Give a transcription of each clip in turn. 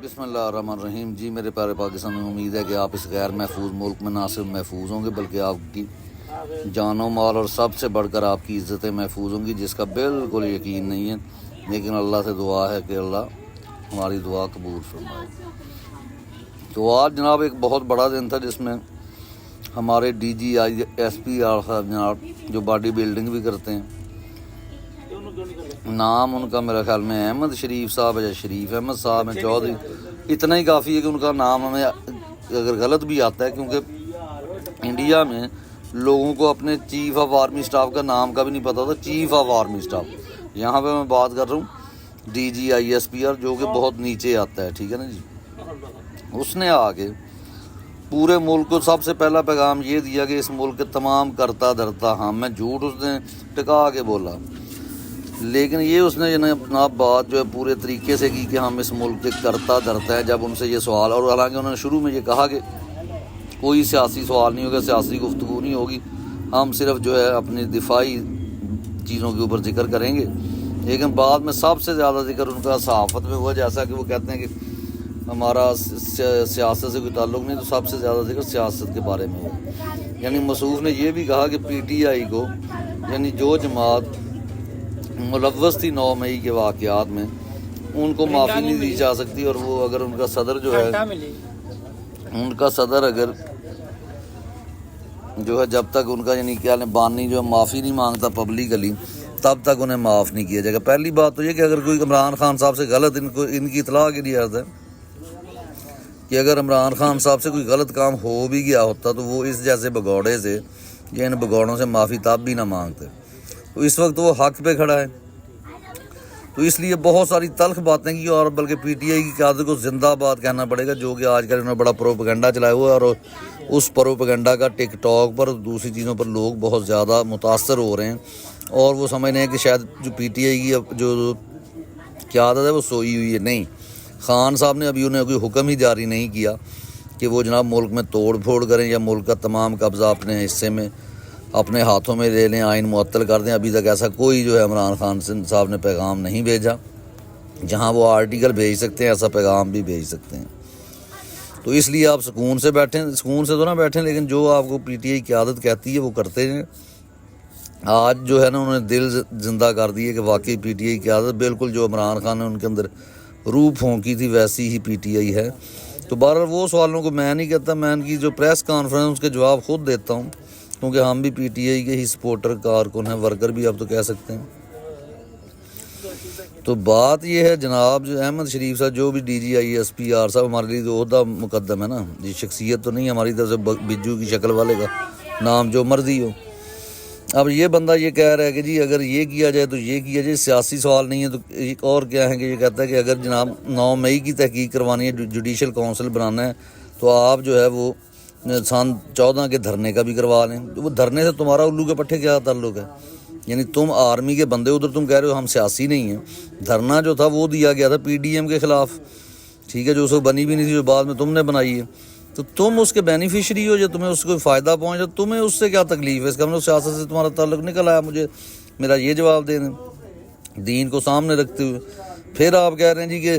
بسم اللہ الرحمن الرحیم۔ جی میرے پیارے پاکستان میں، امید ہے کہ آپ اس غیر محفوظ ملک میں نہ صرف محفوظ ہوں گے بلکہ آپ کی جان و مال اور سب سے بڑھ کر آپ کی عزتیں محفوظ ہوں گی، جس کا بالکل یقین نہیں ہے، لیکن اللہ سے دعا ہے کہ اللہ ہماری دعا قبول فرمائے۔ تو آج جناب ایک بہت بڑا دن تھا جس میں ہمارے ڈی جی آئی ایس پی صاحب جناب، جو باڈی بلڈنگ بھی کرتے ہیں، نام ان کا میرا خیال میں احمد شریف صاحب ہے یا شریف احمد صاحب ہیں، چودھری، اتنا ہی کافی ہے کہ ان کا نام ہمیں اگر غلط بھی آتا ہے، کیونکہ انڈیا میں لوگوں کو اپنے چیف آف آرمی اسٹاف کا نام کا بھی نہیں پتا ہوتا، چیف آف آرمی اسٹاف۔ یہاں پہ میں بات کر رہا ہوں D G I S P R, جو کہ بہت نیچے آتا ہے، ٹھیک ہے نا جی۔ اس نے آ کے پورے ملک کو سب سے پہلا پیغام یہ دیا کہ اس ملک کے تمام کرتا دھرتا ہم میں جھوٹ اس نے ٹکا کے بولا، لیکن یہ اس نے اپنا بات جو ہے پورے طریقے سے کی کہ ہم اس ملک کے کرتا دھرتا ہے۔ جب ان سے یہ سوال، اور حالانکہ انہوں نے شروع میں یہ کہا کہ کوئی سیاسی سوال نہیں ہوگا، سیاسی گفتگو نہیں ہوگی، ہم صرف جو ہے اپنی دفاعی چیزوں کے اوپر ذکر کریں گے، لیکن بعد میں سب سے زیادہ ذکر ان کا صحافت میں ہوا، جیسا کہ وہ کہتے ہیں کہ ہمارا سیاست سے کوئی تعلق نہیں، تو سب سے زیادہ ذکر سیاست کے بارے میں ہوا۔ یعنی مصوف نے یہ بھی کہا کہ پی ٹی آئی کو، یعنی جو جماعت ملوث تھی 9 مئی کے واقعات میں، ان کو معافی نہیں دی جا سکتی، اور وہ اگر ان کا صدر جو ہے، ان کا صدر اگر جو ہے جب تک ان کا یعنی کیا بانی جو ہے معافی نہیں مانگتا پبلکلی، تب تک انہیں معاف نہیں کیا جائے گا۔ پہلی بات تو یہ کہ اگر کوئی عمران خان صاحب سے غلط، ان کی اطلاع کے لیے عرض ہے کہ اگر عمران خان صاحب سے کوئی غلط کام ہو بھی گیا ہوتا تو وہ اس جیسے بگوڑے سے یا ان بگوڑوں سے معافی تب بھی نہ مانگتے، تو اس وقت وہ حق پہ کھڑا ہے۔ تو اس لیے بہت ساری تلخ باتیں کی، اور بلکہ پی ٹی آئی کی قیادت کو زندہ باد کہنا پڑے گا، جو کہ آج کل انہوں نے بڑا پروپیگنڈا چلایا ہوا ہے، اور اس پروپیگنڈا کا ٹک ٹاک پر دوسری چیزوں پر لوگ بہت زیادہ متاثر ہو رہے ہیں، اور وہ سمجھ رہے ہیں کہ شاید جو پی ٹی آئی کی جو قیادت ہے وہ سوئی ہوئی ہے۔ نہیں، خان صاحب نے ابھی انہیں کوئی حکم ہی جاری نہیں کیا کہ وہ جناب ملک میں توڑ پھوڑ کریں یا ملک کا تمام قبضہ اپنے حصے میں اپنے ہاتھوں میں لے لیں، آئین معطل کر دیں۔ ابھی تک ایسا کوئی جو ہے عمران خان صاحب نے پیغام نہیں بھیجا، جہاں وہ آرٹیکل بھیج سکتے ہیں ایسا پیغام بھی بھیج سکتے ہیں۔ تو اس لیے آپ سکون سے بیٹھیں، سکون سے تو نہ بیٹھیں، لیکن جو آپ کو پی ٹی آئی قیادت کہتی ہے وہ کرتے ہیں۔ آج جو ہے نا انہوں نے دل زندہ کر دی ہے کہ واقعی پی ٹی آئی قیادت بالکل جو عمران خان نے ان کے اندر روح پھونکی تھی ویسی ہی پی ٹی آئی ہے۔ تو بہرحال وہ سوالوں کو میں نہیں کہتا، میں ان کی جو پریس کانفرنس کے جواب خود دیتا ہوں، کیونکہ ہم بھی پی ٹی آئی کے ہی سپورٹر کارکن ہیں، ورکر بھی آپ تو کہہ سکتے ہیں۔ تو بات یہ ہے جناب، جو احمد شریف صاحب جو بھی D G I S P R صاحب ہمارے لیے جو عہدہ مقدم ہے نا، یہ شخصیت تو نہیں ہماری طرف سے بجو کی شکل والے کا نام جو مرضی ہو۔ اب یہ بندہ یہ کہہ رہا ہے کہ جی اگر یہ کیا جائے تو یہ کیا جائے، سیاسی سوال نہیں ہے تو ایک اور کیا ہے کہ یہ کہتا ہے کہ اگر جناب 9 مئی کی تحقیق کروانی ہے، جوڈیشل کونسل بنانا ہے، تو آپ جو ہے وہ سن 14 کے دھرنے کا بھی کروا لیں۔ وہ دھرنے سے تمہارا الو کے پٹھے کیا تعلق ہے؟ یعنی تم آرمی کے بندے، ادھر تم کہہ رہے ہو ہم سیاسی نہیں ہیں۔ دھرنا جو تھا وہ دیا گیا تھا پی ڈی ایم کے خلاف، ٹھیک ہے، جو اس کو بنی بھی نہیں تھی، جو بعد میں تم نے بنائی ہے، تو تم اس کے بینیفیشری ہو، جو تمہیں اس کو فائدہ پہنچا، تمہیں اس سے کیا تکلیف ہے؟ اس کا مطلب سیاست سے تمہارا تعلق نکل آیا۔ مجھے میرا یہ جواب دے دیں دین کو سامنے رکھتے ہوئے۔ پھر آپ کہہ رہے ہیں جی کہ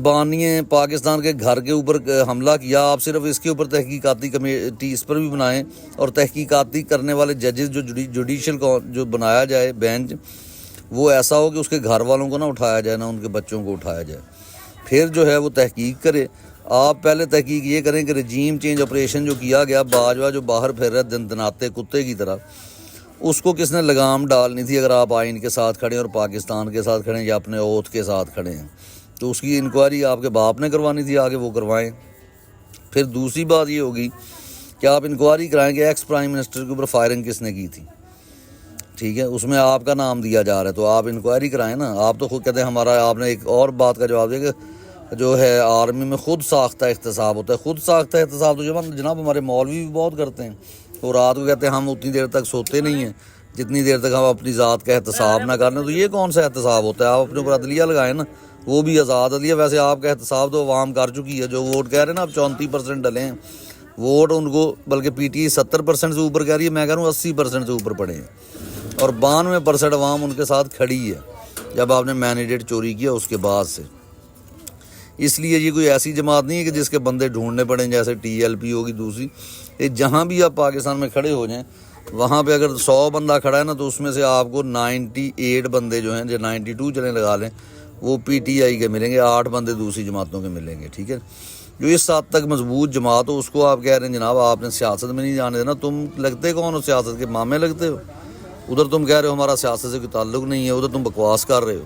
بانی پاکستان کے گھر کے اوپر حملہ کیا، آپ صرف اس کے اوپر تحقیقاتی کمیٹی اس پر بھی بنائیں، اور تحقیقاتی کرنے والے ججز جو جوڈیشل جو بنایا جائے بینچ، وہ ایسا ہو کہ اس کے گھر والوں کو نہ اٹھایا جائے، نہ ان کے بچوں کو اٹھایا جائے۔ پھر جو ہے وہ تحقیق کرے۔ آپ پہلے تحقیق یہ کریں کہ رجیم چینج آپریشن جو کیا گیا، باجوہ جو باہر پھر رہے دن دناتے کتے کی طرح، اس کو کس نے لگام ڈالنی تھی؟ اگر آپ آئین کے ساتھ کھڑے ہیں اور پاکستان کے ساتھ کھڑے ہیں یا اپنے اوتھ کے ساتھ کھڑے ہیں، تو اس کی انکوائری آپ کے باپ نے کروانی تھی، آگے وہ کروائیں۔ پھر دوسری بات یہ ہوگی کہ آپ انکوائری کرائیں کہ ایکس پرائم منسٹر کے اوپر فائرنگ کس نے کی تھی، ٹھیک ہے، اس میں آپ کا نام دیا جا رہا ہے، تو آپ انکوائری کرائیں نا۔ آپ تو خود کہتے ہیں ہمارا، آپ نے ایک اور بات کا جواب دیا کہ جو ہے آرمی میں خود ساختہ احتساب ہوتا ہے۔ خود ساختہ احتساب تو جناب ہمارے مولوی بھی بہت کرتے ہیں، اور رات کو کہتے ہیں ہم اتنی دیر تک سوتے نہیں ہیں جتنی دیر تک ہم اپنی ذات کا احتساب نہ کر لیں۔ تو یہ کون سا احتساب ہوتا ہے؟ آپ اپنے اوپر عدلیہ لگائیں نا، وہ بھی آزاد عدلیہ۔ ویسے آپ کا احتساب تو عوام کر چکی ہے، جو ووٹ کہہ رہے ہیں نا، اب 34% ڈلے ہیں ووٹ ان کو، بلکہ پی ٹی آئی 70% سے اوپر کہہ رہی ہے، میں کہہ رہا ہوں 80% سے اوپر پڑے ہیں، اور 92% عوام ان کے ساتھ کھڑی ہے جب آپ نے مینڈیٹ چوری کیا اس کے بعد سے۔ اس لیے یہ کوئی ایسی جماعت نہیں ہے کہ جس کے بندے ڈھونڈنے پڑیں جیسے TLP ہوگی دوسری. یہ جہاں بھی آپ پاکستان میں کھڑے ہو جائیں وہاں پہ اگر 100 بندہ کھڑا ہے نا تو اس میں سے آپ کو 98 بندے جو ہیں جو 92 چلیں لگا لیں وہ PTI کے ملیں گے, 8 بندے دوسری جماعتوں کے ملیں گے. ٹھیک ہے, جو اس حد تک مضبوط جماعت ہو اس کو آپ کہہ رہے ہیں جناب آپ نے سیاست میں نہیں جانے دینا. تم لگتے کون ہو, سیاست کے مامے لگتے ہو. ادھر تم کہہ رہے ہو ہمارا سیاست سے کوئی تعلق نہیں ہے, ادھر تم بکواس کر رہے ہو.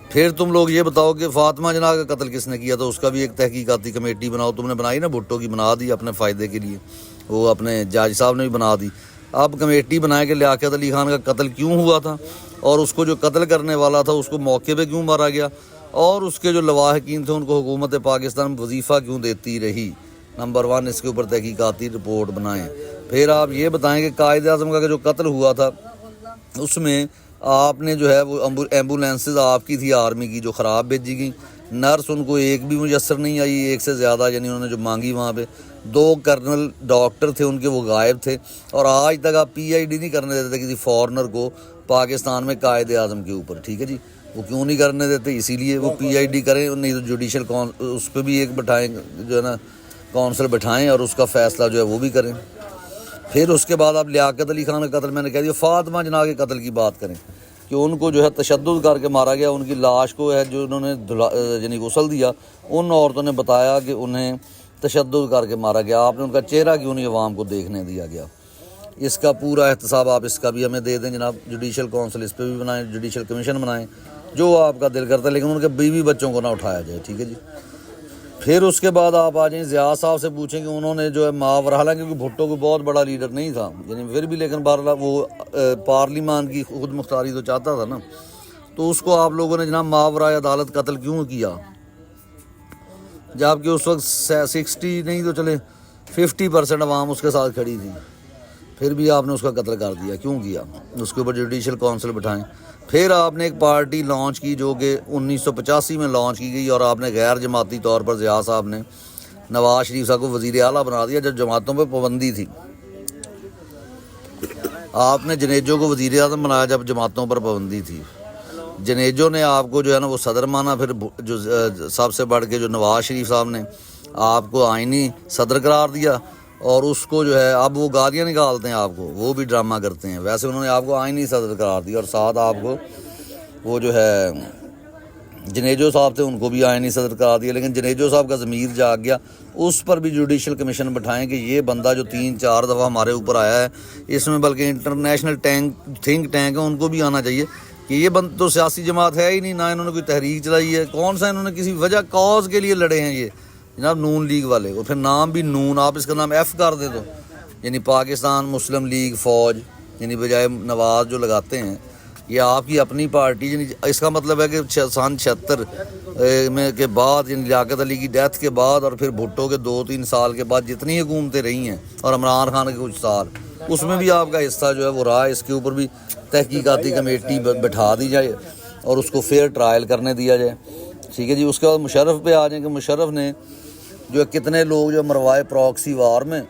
پھر تم لوگ یہ بتاؤ کہ فاطمہ جناح کا قتل کس نے کیا تھا, اس کا بھی ایک تحقیقاتی کمیٹی بناؤ. تم نے بنائی نا, بھٹو کی بنا دی اپنے فائدے کے لیے, وہ اپنے جج صاحب نے بھی بنا دی. اب کمیٹی بنائے کہ لیاقت علی خان کا قتل کیوں ہوا تھا اور اس کو جو قتل کرنے والا تھا اس کو موقع پہ کیوں مارا گیا, اور اس کے جو لواحقین تھے ان کو حکومت پاکستان وظیفہ کیوں دیتی رہی. نمبر 1 اس کے اوپر تحقیقاتی رپورٹ بنائیں. پھر آپ یہ بتائیں کہ قائد اعظم کا جو قتل ہوا تھا اس میں آپ نے جو ہے وہ ایمبولینسز آپ کی تھی آرمی کی جو خراب بھیجی گئی, نرس ان کو ایک بھی میسر نہیں آئی, ایک سے زیادہ یعنی انہوں نے جو مانگی وہاں پہ. 2 کرنل ڈاکٹر تھے ان کے وہ غائب تھے, اور آج تک آپ PID نہیں کرنے دیتے کسی فارنر کو پاکستان میں قائد اعظم کے اوپر. ٹھیک ہے جی, وہ کیوں نہیں کرنے دیتے, اسی لیے وہ PID کریں, نہیں تو جوڈیشل اس پہ بھی ایک بٹھائیں جو ہے نا کونسل بٹھائیں اور اس کا فیصلہ جو ہے وہ بھی کریں. پھر اس کے بعد آپ لیاقت علی خان کا قتل, میں نے کہہ دیا فاطمہ جناح کے قتل کی بات کریں کہ ان کو جو ہے تشدد کر کے مارا گیا. ان کی لاش کو ہے جو انہوں نے یعنی غسل دیا, ان عورتوں نے بتایا کہ انہیں تشدد کر کے مارا گیا. آپ نے ان کا چہرہ کیوں نہیں عوام کو دیکھنے دیا گیا. اس کا پورا احتساب آپ اس کا بھی ہمیں دے دیں جناب. جوڈیشل کونسل اس پہ بھی بنائیں, جوڈیشل کمیشن بنائیں, جو آپ کا دل کرتا ہے, لیکن ان کے بیوی بچوں کو نہ اٹھایا جائے. ٹھیک ہے جی. پھر اس کے بعد آپ آ جائیں ضیاء صاحب سے پوچھیں کہ انہوں نے جو ہے ماورا, حالانکہ بھٹو کوئی بہت بڑا لیڈر نہیں تھا یعنی پھر بھی, لیکن بہرحال وہ پارلیمان کی خود مختاری تو چاہتا تھا نا, تو اس کو آپ لوگوں نے جناب ماورا عدالت قتل کیوں کیا, جبکہ اس وقت 60 نہیں تو چلے 50% عوام اس کے ساتھ کھڑی تھی, پھر بھی آپ نے اس کا قتل کر دیا. کیوں کیا؟ اس کے اوپر جوڈیشل کونسل بٹھائیں. پھر آپ نے ایک پارٹی لانچ کی جو کہ 1985 میں لانچ کی گئی, اور آپ نے غیر جماعتی طور پر ضیاء صاحب نے نواز شریف صاحب کو وزیر اعلیٰ بنا دیا جب جماعتوں پہ پابندی تھی. آپ نے جنیجو کو وزیر اعظم بنایا جب جماعتوں پر پابندی تھی. جنیجو نے آپ کو جو ہے نا وہ صدر مانا, پھر جو سب سے بڑھ کے جو نواز شریف صاحب نے آپ کو آئینی صدر قرار دیا, اور اس کو جو ہے اب وہ گالیاں نکالتے ہیں آپ کو, وہ بھی ڈرامہ کرتے ہیں. ویسے انہوں نے آپ کو آئینی صدر قرار دیا, اور ساتھ آپ کو وہ جو ہے جنیجو صاحب تھے ان کو بھی آئینی صدر قرار دیا. لیکن جنیجو صاحب کا ضمیر جاگ گیا, اس پر بھی جوڈیشل کمیشن بٹھائیں کہ یہ بندہ جو 3-4 دفعہ ہمارے اوپر آیا ہے, اس میں بلکہ انٹرنیشنل تھنک ٹینک ہے ان کو بھی آنا چاہیے کہ یہ بند تو سیاسی جماعت ہے ہی نہیں, نہ انہوں نے کوئی تحریک چلائی ہے, کون سا انہوں نے کسی وجہ کاز کے لیے لڑے ہیں یہ جناب نون لیگ والے. اور پھر نام بھی نون, آپ اس کا نام F کر دے دو, یعنی پاکستان مسلم لیگ فوج, یعنی بجائے نواز جو لگاتے ہیں یہ آپ کی اپنی پارٹی. یعنی اس کا مطلب ہے کہ سن 76 میں کے بعد, یعنی لیاقت علی کی ڈیتھ کے بعد, اور پھر بھٹو کے 2-3 سال کے بعد جتنی حکومتیں رہی ہیں, اور عمران خان کے کچھ سال, اس میں بھی آپ کا حصہ جو ہے وہ رہا. اس کے اوپر بھی تحقیقاتی کمیٹی بٹھا دی جائے اور اس کو فیئر ٹرائل کرنے دیا جائے. ٹھیک ہے جی. اس کے بعد مشرف پہ آ جائیں کہ مشرف نے جو کتنے لوگ جو مروائے پراکسی وار میں,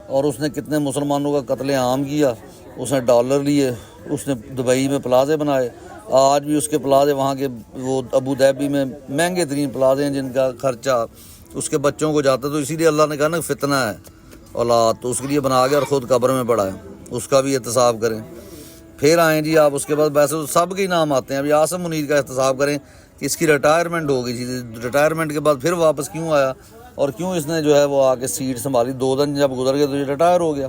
اور اس نے کتنے مسلمانوں کا قتل عام کیا. اس نے ڈالر لیے, اس نے دبئی میں پلازے بنائے, آج بھی اس کے پلازے وہاں کے وہ ابو ظہبی میں مہنگے ترین پلازے ہیں جن کا خرچہ اس کے بچوں کو جاتا ہے. تو اسی لیے اللہ نے کہا نا فتنہ ہے اولاد, تو اس کے لیے بنا کے اور خود قبر میں پڑا ہے, اس کا بھی احتساب کریں. پھر آئیں جی آپ اس کے بعد, ویسے تو سب کے نام آتے ہیں, ابھی عاصم منیر کا احتساب کریں کہ اس کی ریٹائرمنٹ ہو گئی تھی, ریٹائرمنٹ کے بعد پھر واپس کیوں آیا, اور کیوں اس نے جو ہے وہ آ کے سیٹ سنبھالی. 2 دن جب گزر گئے تو یہ ریٹائر ہو گیا.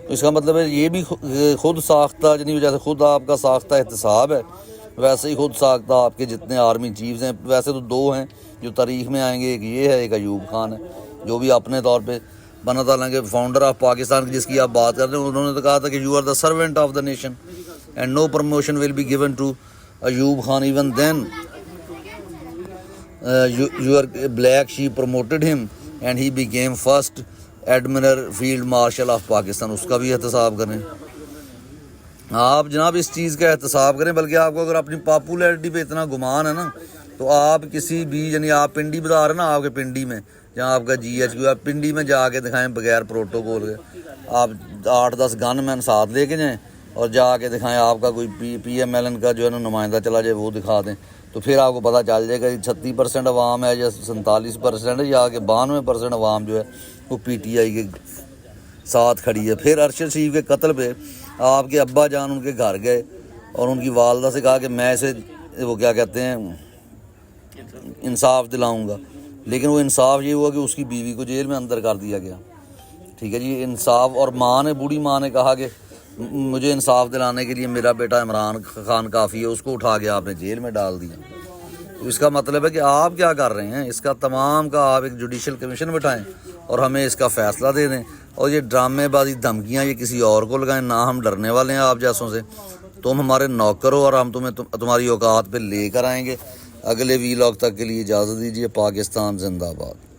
اس کا مطلب ہے یہ بھی خود ساختہ, جنہیں جیسے خود آپ کا ساختہ احتساب ہے ویسے ہی خود ساختہ آپ کے جتنے آرمی چیفز ہیں. ویسے تو 2 ہیں جو تاریخ میں آئیں گے, ایک یہ ہے, ایک ایوب خان ہے جو بھی اپنے طور پہ بنا تعالیٰ کے فاؤنڈر آف پاکستان جس کی آپ بات کر رہے ہیں. انہوں نے تو کہا تھا کہ you are the servant of the nation and no promotion will be given to Ayub Khan, even then your black sheep promoted him and he became first admiral field marshal of Pakistan. اس کا بھی احتساب کریں آپ جناب, اس چیز کا احتساب کریں. بلکہ آپ کو اگر اپنی پاپولیرٹی پہ اتنا گمان ہے نا, تو آپ کسی بھی, یعنی آپ پنڈی بتا رہے ہیں نا, آپ کے پنڈی میں جہاں آپ کا GHQ, آپ پنڈی میں جا کے دکھائیں بغیر پروٹوکول کے, آپ 8-10 گن مین ساتھ لے کے جائیں اور جا کے دکھائیں. آپ کا کوئی PMLN کا جو ہے نا نمائندہ چلا جائے وہ دکھا دیں تو پھر آپ کو پتہ چل جائے گا 36% عوام ہے یا 47% ہے یا کہ 92% عوام جو ہے وہ پی ٹی آئی کے ساتھ کھڑی ہے۔ پھر ارشد شریف کے قتل پہ آپ کے ابا جان ان کے گھر گئے اور ان کی والدہ سے کہا کہ میں اسے وہ کیا کہتے ہیں انصاف دلاؤں گا، لیکن وہ انصاف یہ ہوا کہ اس کی بیوی کو جیل میں اندر کر دیا گیا، ٹھیک ہے جی انصاف۔ اور ماں نے بوڑھی ماں نے کہا کہ مجھے انصاف دلانے کے لیے میرا بیٹا عمران خان کافی ہے، اس کو اٹھا کے آپ نے جیل میں ڈال دیا۔ تو اس کا مطلب ہے کہ آپ کیا کر رہے ہیں، اس کا تمام کا آپ ایک جوڈیشل کمیشن بٹھائیں اور ہمیں اس کا فیصلہ دے دیں، اور یہ ڈرامے بازی دھمکیاں یہ کسی اور کو لگائیں، نہ ہم ڈرنے والے ہیں آپ جیسوں سے۔ تم ہمارے نوکر ہو اور ہم تمہاری اوقات پہ لے کر آئیں گے۔ اگلے ویلاگ تک کے لیے اجازت دیجیے۔ پاکستان زندہ باد۔